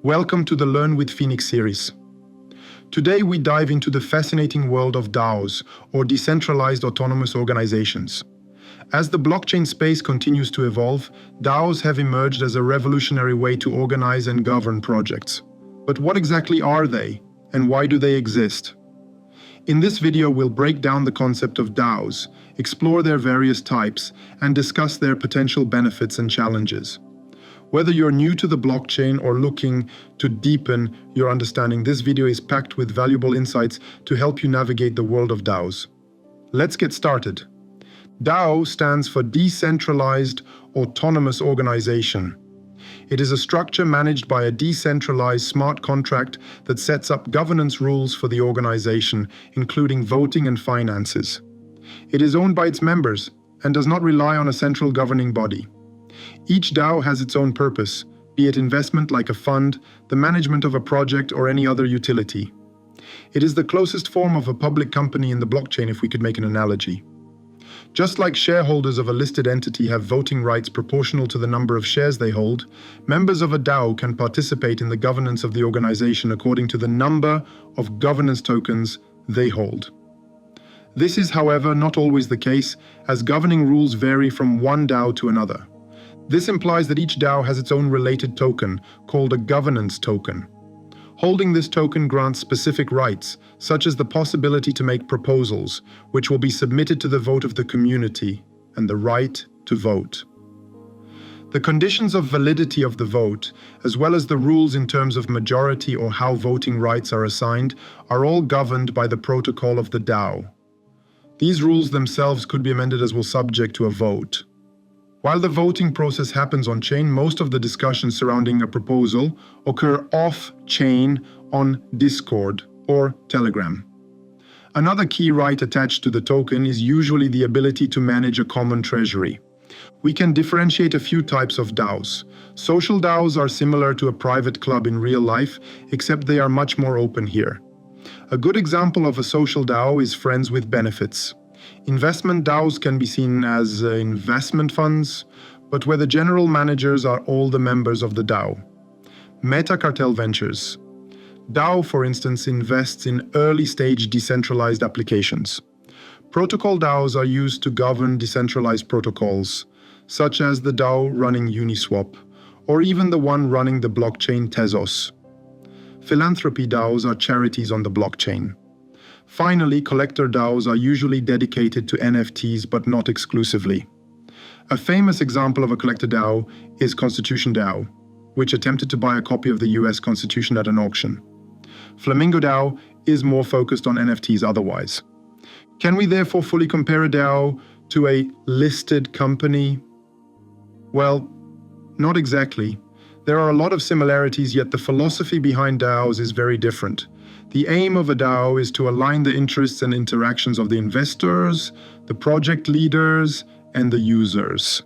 Welcome to the Learn with PHNX series. Today we dive into the fascinating world of DAOs, or Decentralized Autonomous Organizations. As the blockchain space continues to evolve, DAOs have emerged as a revolutionary way to organize and govern projects. But what exactly are they, and why do they exist? In this video, we'll break down the concept of DAOs, explore their various types, and discuss their potential benefits and challenges. Whether you're new to the blockchain or looking to deepen your understanding, this video is packed with valuable insights to help you navigate the world of DAOs. Let's get started. DAO stands for Decentralized Autonomous Organization. It is a structure managed by a decentralized smart contract that sets up governance rules for the organization, including voting and finances. It is owned by its members and does not rely on a central governing body. Each DAO has its own purpose, be it investment like a fund, the management of a project, or any other utility. It is the closest form of a public company in the blockchain, if we could make an analogy. Just like shareholders of a listed entity have voting rights proportional to the number of shares they hold, members of a DAO can participate in the governance of the organization according to the number of governance tokens they hold. This is, however, not always the case, as governing rules vary from one DAO to another. This implies that each DAO has its own related token, called a governance token. Holding this token grants specific rights, such as the possibility to make proposals, which will be submitted to the vote of the community, and the right to vote. The conditions of validity of the vote, as well as the rules in terms of majority or how voting rights are assigned, are all governed by the protocol of the DAO. These rules themselves could be amended as well, subject to a vote. While the voting process happens on-chain, most of the discussions surrounding a proposal occur off-chain on Discord or Telegram. Another key right attached to the token is usually the ability to manage a common treasury. We can differentiate a few types of DAOs. Social DAOs are similar to a private club in real life, except they are much more open here. A good example of a social DAO is Friends with Benefits. Investment DAOs can be seen as investment funds, but where the general managers are all the members of the DAO. Meta-cartel ventures. DAO, for instance, invests in early-stage decentralized applications. Protocol DAOs are used to govern decentralized protocols, such as the DAO running Uniswap, or even the one running the blockchain Tezos. Philanthropy DAOs are charities on the blockchain. Finally, collector DAOs are usually dedicated to NFTs, but not exclusively. A famous example of a collector DAO is Constitution DAO, which attempted to buy a copy of the US Constitution at an auction. Flamingo DAO is more focused on NFTs otherwise. Can we therefore fully compare a DAO to a listed company? Well, not exactly. There are a lot of similarities, yet the philosophy behind DAOs is very different. The aim of a DAO is to align the interests and interactions of the investors, the project leaders, and the users.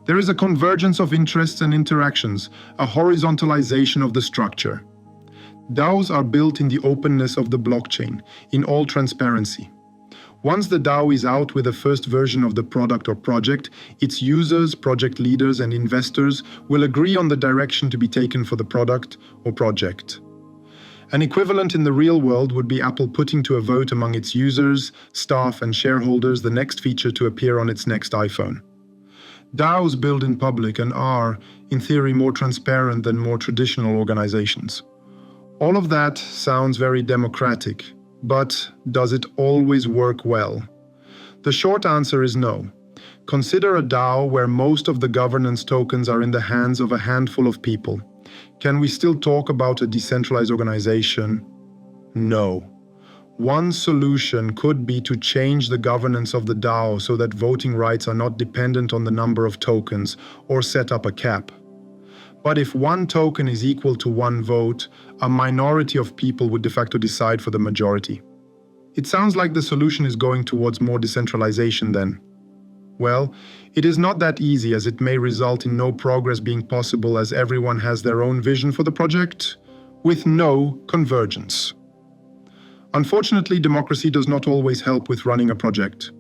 There is a convergence of interests and interactions, a horizontalization of the structure. DAOs are built in the openness of the blockchain, in all transparency. Once the DAO is out with the first version of the product or project, its users, project leaders, and investors will agree on the direction to be taken for the product or project. An equivalent in the real world would be Apple putting to a vote among its users, staff, and shareholders the next feature to appear on its next iPhone. DAOs build in public and are, in theory, more transparent than more traditional organizations. All of that sounds very democratic, but does it always work well? The short answer is no. Consider a DAO where most of the governance tokens are in the hands of a handful of people. Can we still talk about a decentralized organization? No. One solution could be to change the governance of the DAO so that voting rights are not dependent on the number of tokens, or set up a cap. But if one token is equal to one vote, a minority of people would de facto decide for the majority. It sounds like the solution is going towards more decentralization then. Well, it is not that easy, as it may result in no progress being possible, as everyone has their own vision for the project, with no convergence. Unfortunately, democracy does not always help with running a project.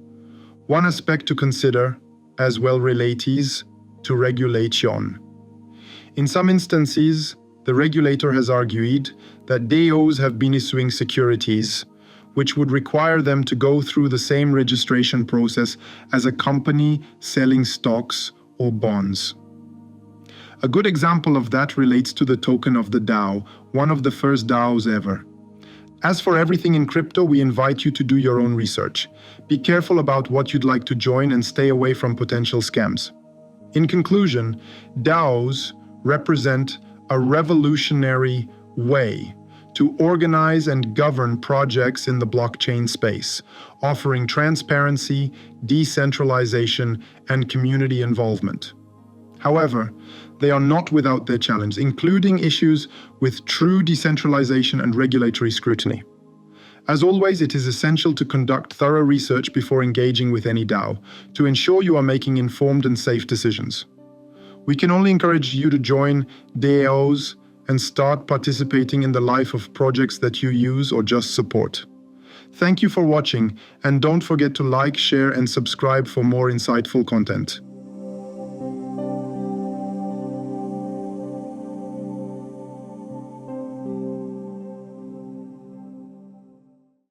One aspect to consider, as well, relates to regulation. In some instances, The regulator has argued that DAOs have been issuing securities, which would require them to go through the same registration process as a company selling stocks or bonds. A good example of that relates to the token of the DAO, one of the first DAOs ever. As for everything in crypto, we invite you to do your own research. Be careful about what you'd like to join and stay away from potential scams. In conclusion, DAOs represent a revolutionary way to organize and govern projects in the blockchain space, offering transparency, decentralization, and community involvement. However, they are not without their challenges, including issues with true decentralization and regulatory scrutiny. As always, it is essential to conduct thorough research before engaging with any DAO to ensure you are making informed and safe decisions. We can only encourage you to join DAOs and start participating in the life of projects that you use or just support. Thank you for watching, and don't forget to like, share, and subscribe for more insightful content.